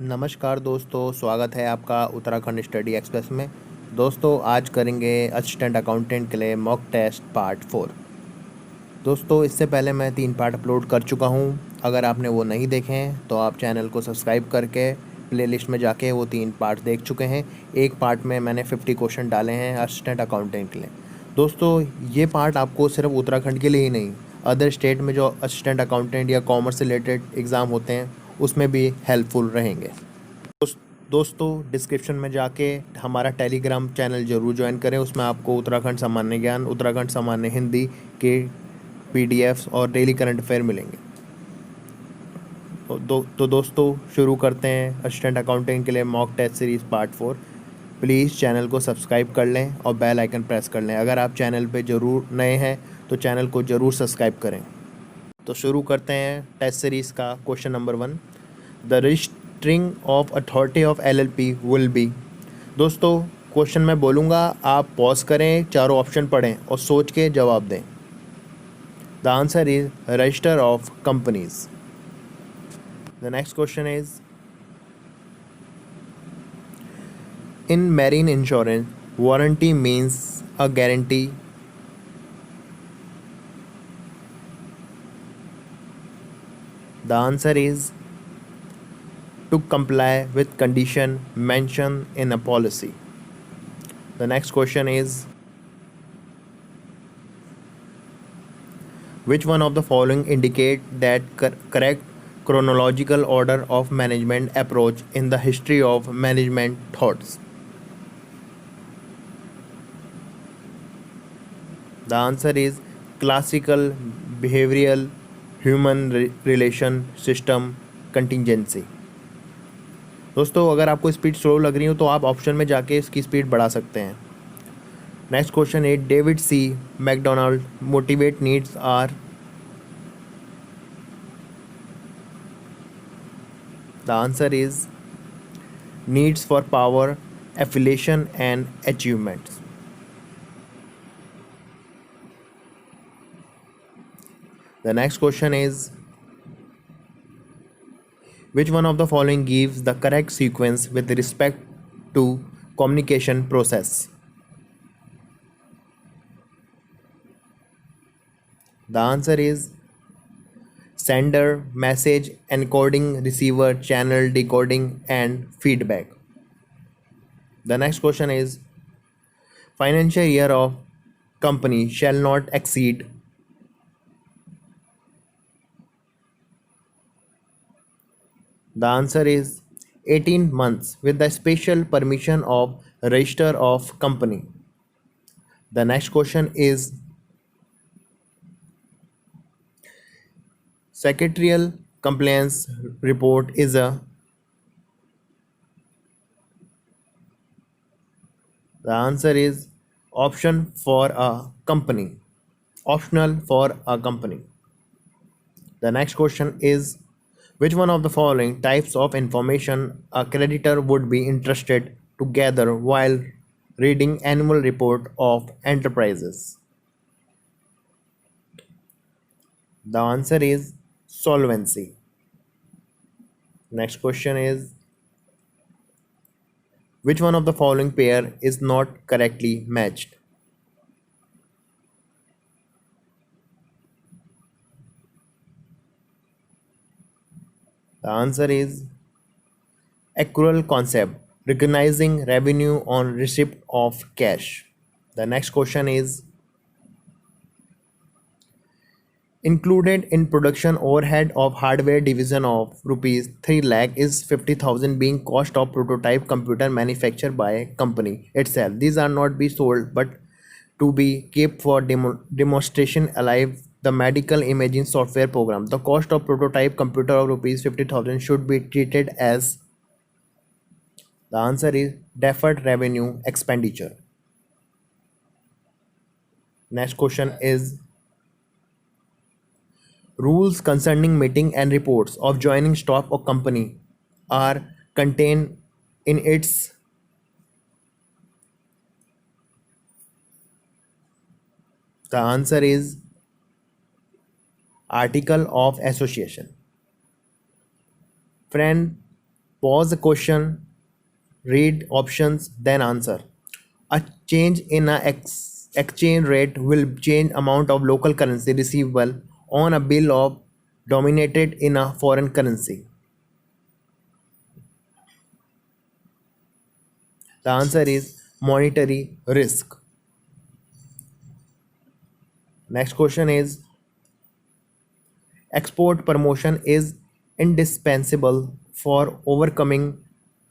नमस्कार दोस्तों, स्वागत है आपका उत्तराखंड स्टडी एक्सप्रेस में। दोस्तों, आज करेंगे असिस्टेंट अकाउंटेंट के लिए मॉक टेस्ट पार्ट 4। दोस्तों, इससे पहले मैं 3 पार्ट अपलोड कर चुका हूं। अगर आपने वो नहीं देखे हैं तो आप चैनल को सब्सक्राइब करके प्लेलिस्ट में जाके वो 3 पार्ट देख चुके हैं। एक पार्ट में मैंने 50 क्वेश्चन डाले हैं असिस्टेंट अकाउंटेंट के लिए। दोस्तों, ये पार्ट आपको सिर्फ उत्तराखंड के लिए ही नहीं, अदर स्टेट में जो असिस्टेंट अकाउंटेंट या कॉमर्स से रिलेटेड एग्ज़ाम होते हैं उसमें भी हेल्पफुल रहेंगे। दोस्तों, डिस्क्रिप्शन में जाके हमारा टेलीग्राम चैनल ज़रूर ज्वाइन करें। उसमें आपको उत्तराखंड सामान्य ज्ञान, उत्तराखंड सामान्य हिंदी के पीडीएफ्स और डेली करंट अफेयर मिलेंगे। तो दोस्तों, शुरू करते हैं असिस्टेंट अकाउंटेंट के लिए mock test series part 4। Please channel को सब्सक्राइब कर लें और बेल आइकन प्रेस कर लें। अगर आप चैनल पे ज़रूर नए हैं तो चैनल को ज़रूर सब्सक्राइब करें। तो शुरू करते हैं टेस्ट सीरीज़ का। Question number 1, the registering of authority of LLP will be. दोस्तों, क्वेश्चन मैं बोलूँगा, आप पॉज करें, चारों ऑप्शन पढ़ें और सोच के जवाब दें। The answer is register of companies. The next question is, in marine insurance warranty means a guarantee. The answer is to comply with condition mentioned in a policy. The next question is, which one of the following indicate that correct chronological order of management approach in the history of management thoughts? The answer is classical, behavioral, human relation system, contingency. दोस्तों, अगर आपको speed slow लग रही हो तो आप option में जाके इसकी स्पीड बढ़ा सकते हैं। नेक्स्ट क्वेश्चन है, David C McDonald motivate needs are. The answer is needs for power, affiliation and achievements. The next question is, which one of the following gives the correct sequence with respect to communication process? The answer is sender, message, encoding, receiver, channel, decoding and feedback. The next question is, financial year of company shall not exceed. The answer is 18 months with the special permission of register of company. The next question is, secretarial compliance report is a. The answer is option for a company. Optional for a company. The next question is, which one of the following types of information a creditor would be interested to gather while reading annual report of enterprises? The answer is solvency. Next question is, which one of the following pair is not correctly matched? The answer is accrual concept, recognizing revenue on receipt of cash. The next question is, included in production overhead of hardware division of rupees 3 lakh is 50,000 being cost of prototype computer manufactured by company itself. These are not be sold but to be kept for demonstration alive the medical imaging software program. The cost of prototype computer of rupees 50,000 should be treated as. The answer is deferred revenue expenditure. Next question is, rules concerning meeting and reports of joining stock or company are contained in its. The answer is article of association. Friend, Pause the question, read options, then answer. A change in a exchange rate will change amount of local currency receivable on a bill of denominated in a foreign currency. The answer is monetary risk. Next question is export promotion is indispensable for overcoming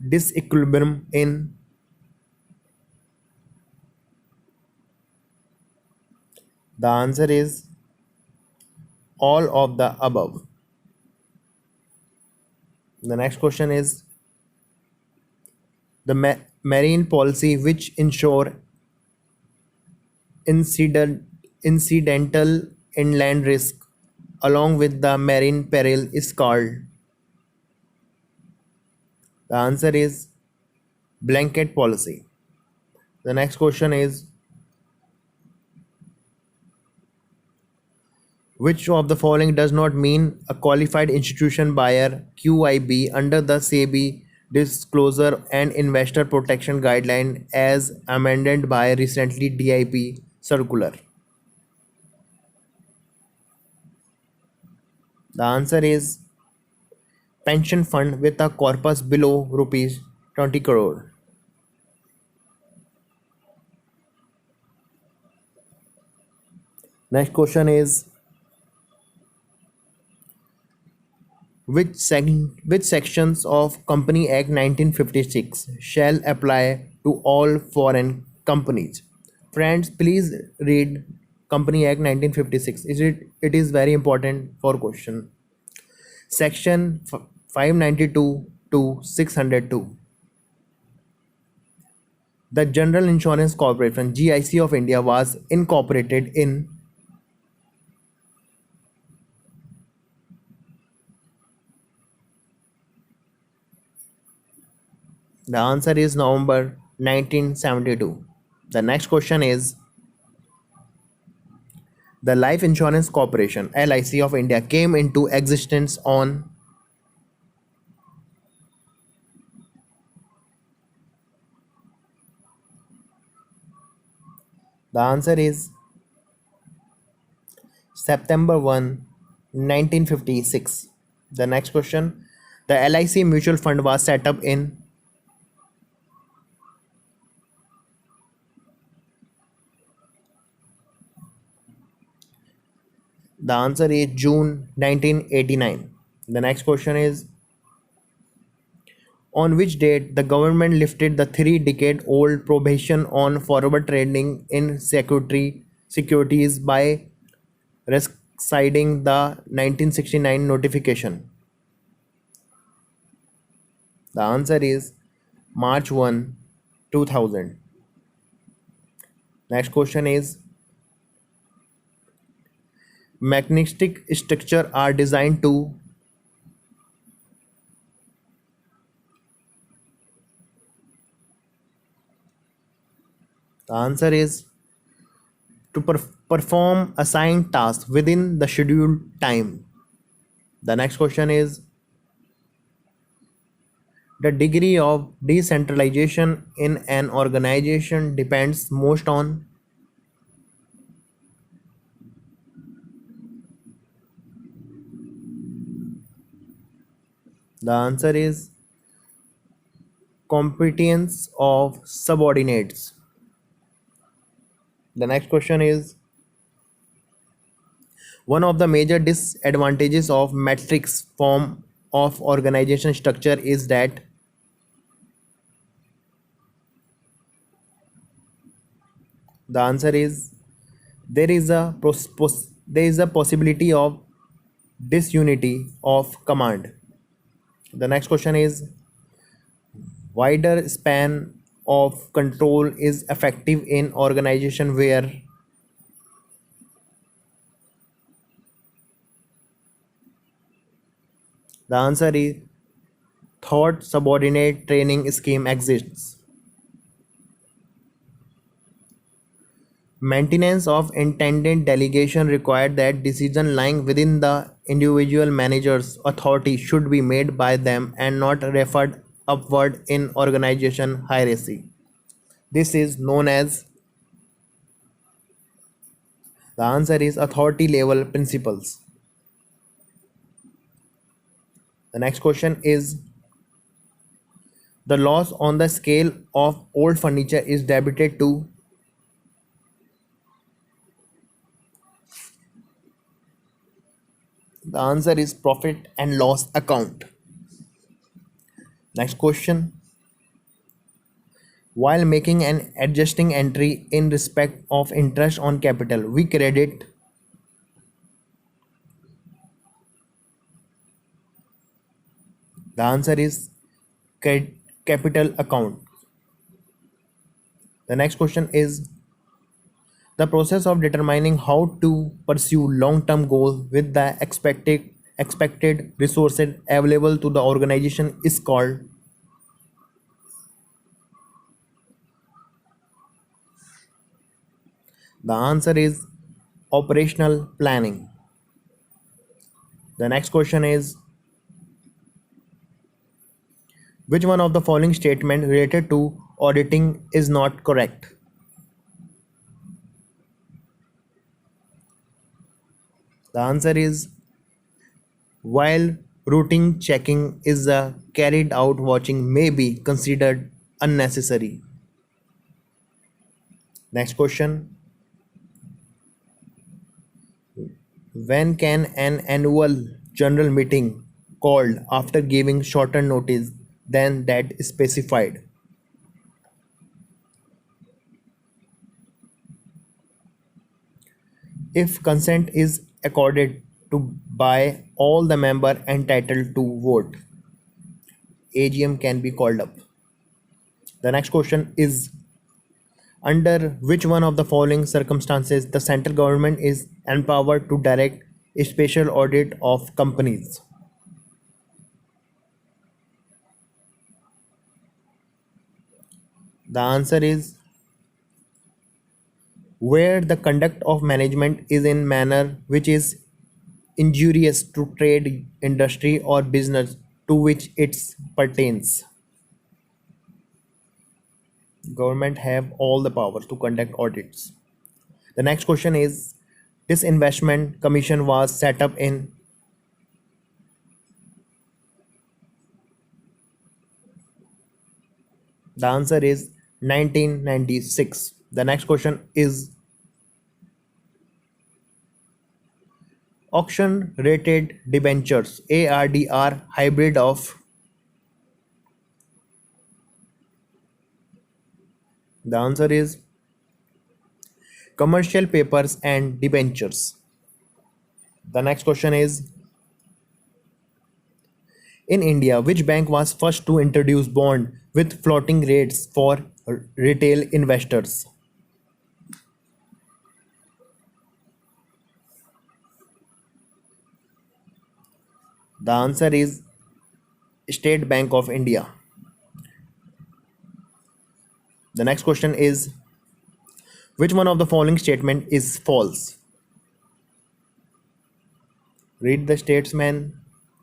disequilibrium in. The answer is all of the above. The next question is the marine policy which ensure incidental inland risk along with the marine peril is called. The answer is blanket policy. The next question is which of the following does not mean a qualified institution buyer QIB under the SEBI disclosure and investor protection guideline as amended by recently DIP circular. The answer is pension fund with a corpus below rupees 20 crore. Next question is which sections of Company Act 1956 shall apply to all foreign companies? Friends, please read Company Act 1956. It is very important for question. Section 592 to 602. The General Insurance Corporation GIC of India was incorporated in. The answer is November 1972. The next question is the Life Insurance Corporation LIC of India came into existence on. The answer is September 1, 1956. The next question the LIC mutual fund was set up in. The answer is June 1989. The next question is on which date the government lifted the 3-decade-old prohibition on forward trading in securities by rescinding the 1969 notification? The answer is March 1, 2000. Next question is magnetic structure are designed to. The answer is to perform assigned tasks within the scheduled time. The next question is the degree of decentralization in an organization depends most on. The answer is competence of subordinates. The next question is one of the major disadvantages of matrix form of organization structure is that. The answer is there is a possibility of disunity of command. The next question is wider span of control is effective in organization where. The answer is thought subordinate training scheme exists. Maintenance of intended delegation required that decision lying within the individual manager's authority should be made by them and not referred upward in organization hierarchy. This is known as, the answer is, authority level principles. The next question is, the loss on the scale of old furniture is debited to. The answer is profit and loss account. Next question. While making an adjusting entry in respect of interest on capital, we credit. The answer is capital account. The next question is, the process of determining how to pursue long-term goals with the expected resources available to the organization is called. The answer is operational planning. The next question is, which one of the following statement related to auditing is not correct? The answer is, while routine checking is carried out, watching may be considered unnecessary. Next question. When can an annual general meeting called after giving shorter notice than that specified? If consent is accorded to by all the members entitled to vote, AGM can be called up. The next question is, under which one of the following circumstances the central government is empowered to direct a special audit of companies? The answer is, where the conduct of management is in manner which is injurious to trade, industry or business to which it pertains. Government have all the powers to conduct audits. The next question is, this investment commission was set up in. The answer is 1996. The next question is, auction rated debentures ARDR hybrid of. The answer is commercial papers and debentures. The next question is, in India, which bank was first to introduce bond with floating rates for retail investors? The answer is State Bank of India. The next question is, which one of the following statement is false? Read the statement,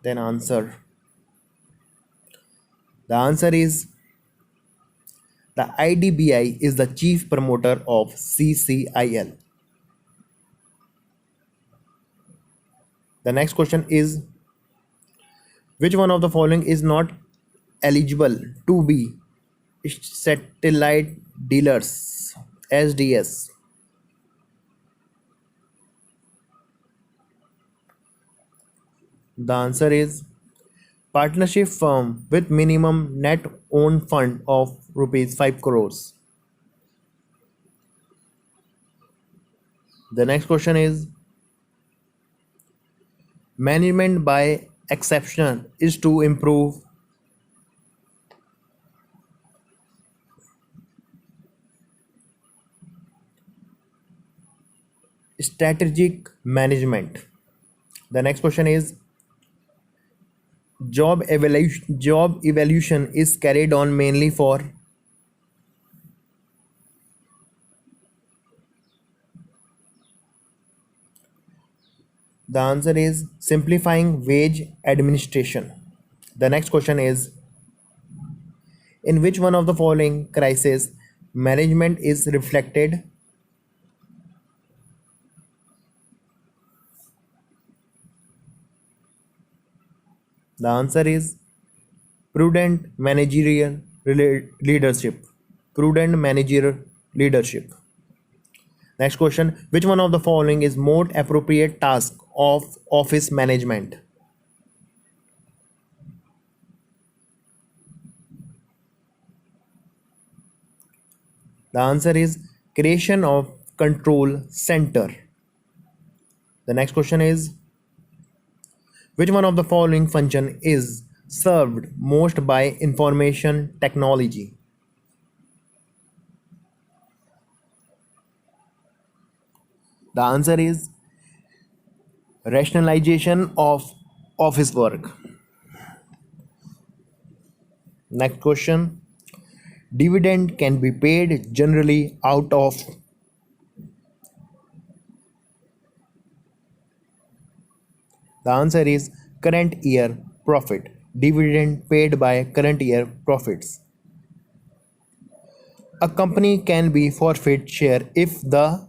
then answer. The answer is, the IDBI is the chief promoter of CCIL. The next question is, which one of the following is not eligible to be satellite dealers, SDS? The answer is partnership firm with minimum net own fund of rupees 5 crores. The next question is, management by exception is to improve. Strategic management. The next question is, job evaluation is carried on mainly for. The answer is simplifying wage administration. The next question is, in which one of the following crisis management is reflected? The answer is prudent managerial leadership. Prudent managerial leadership. Next question, which one of the following is more appropriate task of office management? The answer is creation of control center. The next question is, which one of the following function is served most by information technology? The answer is rationalization of office work. Next question, dividend can be paid generally out of. The answer is current year profit. Dividend paid by current year profits. A company can be forfeit share if the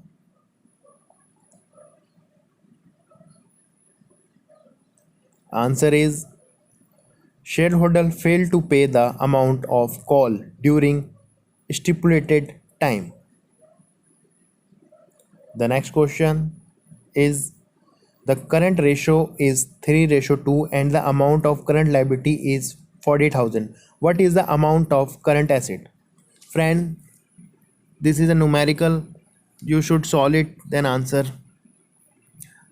answer is shareholder fail to pay the amount of call during stipulated time. The next question is, the current ratio is 3:2 and the amount of current liability is 40,000. What is the amount of current asset? Friend, this is a numerical. You should solve it, then answer.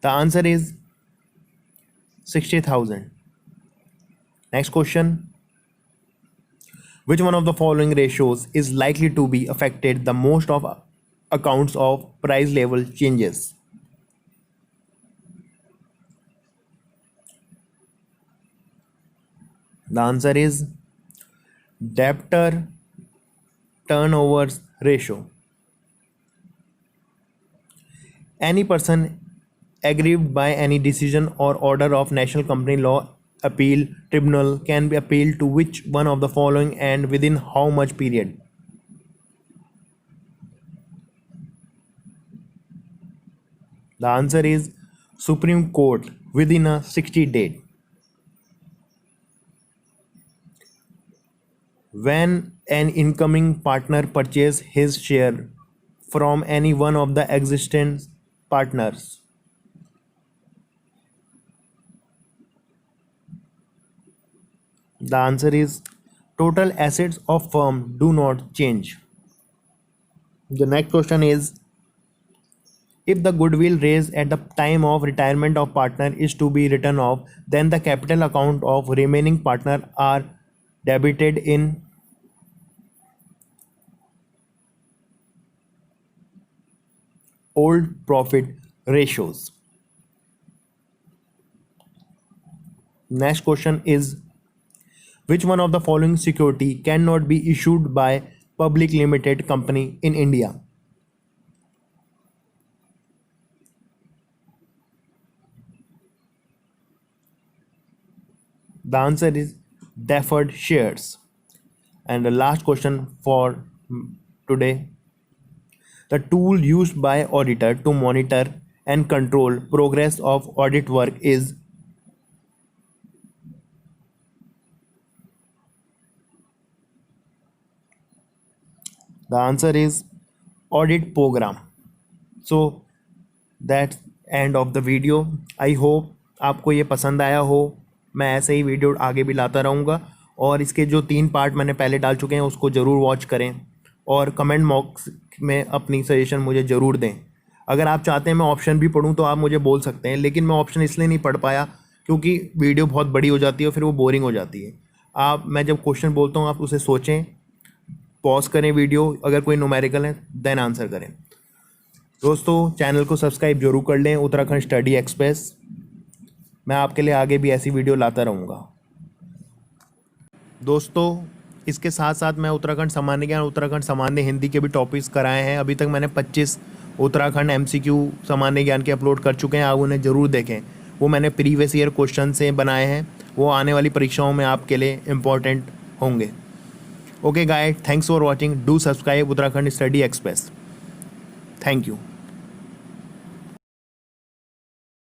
The answer is 60,000. Next question. Which one of the following ratios is likely to be affected the most of accounts of price level changes? The answer is debtor turnovers ratio. Any person aggrieved by any decision or order of National Company Law Appeal Tribunal can be appealed to which one of the following and within how much period? The answer is Supreme Court within a 60 day. When an incoming partner purchases his share from any one of the existing partners. The answer is total assets of firm do not change. The next question is, if the goodwill raised at the time of retirement of partner is to be written off, then the capital account of remaining partner are debited in. Old profit ratios. Next question is, which one of the following security cannot be issued by public limited company in India? The answer is deferred shares. And the last question for today, the tool used by auditor to monitor and control progress of audit work is. The answer is audit program. So that's end of the video. I hope आपको ये पसंद आया हो. मैं ऐसे ही video आगे भी लाता रहूँगा और इसके जो 3 पार्ट मैंने पहले डाल चुके हैं उसको ज़रूर वॉच करें और कमेंट बॉक्स में अपनी सजेशन मुझे ज़रूर दें. अगर आप चाहते हैं मैं ऑप्शन भी पढ़ूं तो आप मुझे बोल सकते हैं, लेकिन मैं ऑप्शन इसलिए नहीं पढ़ पाया क्योंकि वीडियो बहुत बड़ी हो जाती है और फिर वो बोरिंग हो जाती है. मैं जब क्वेश्चन बोलता हूँ आप उसे सोचें, पॉज करें वीडियो, अगर कोई न्यूमेरिकल है देन आंसर करें. दोस्तों चैनल को सब्सक्राइब जरूर कर लें, उत्तराखंड स्टडी एक्सप्रेस. मैं आपके लिए आगे भी ऐसी वीडियो लाता रहूँगा. दोस्तों इसके साथ साथ मैं उत्तराखंड सामान्य ज्ञान, उत्तराखंड सामान्य हिंदी के भी टॉपिक्स कराए हैं. अभी तक मैंने 25 उत्तराखंड MCQ सामान्य ज्ञान के अपलोड कर चुके हैं, आप उन्हें ज़रूर देखें. वो मैंने प्रीवियस ईयर क्वेश्चन से बनाए हैं, वो आने वाली परीक्षाओं में आपके लिए इम्पोर्टेंट होंगे। Okay guys, thanks for watching, do subscribe Uttarakhand study express. Thank you.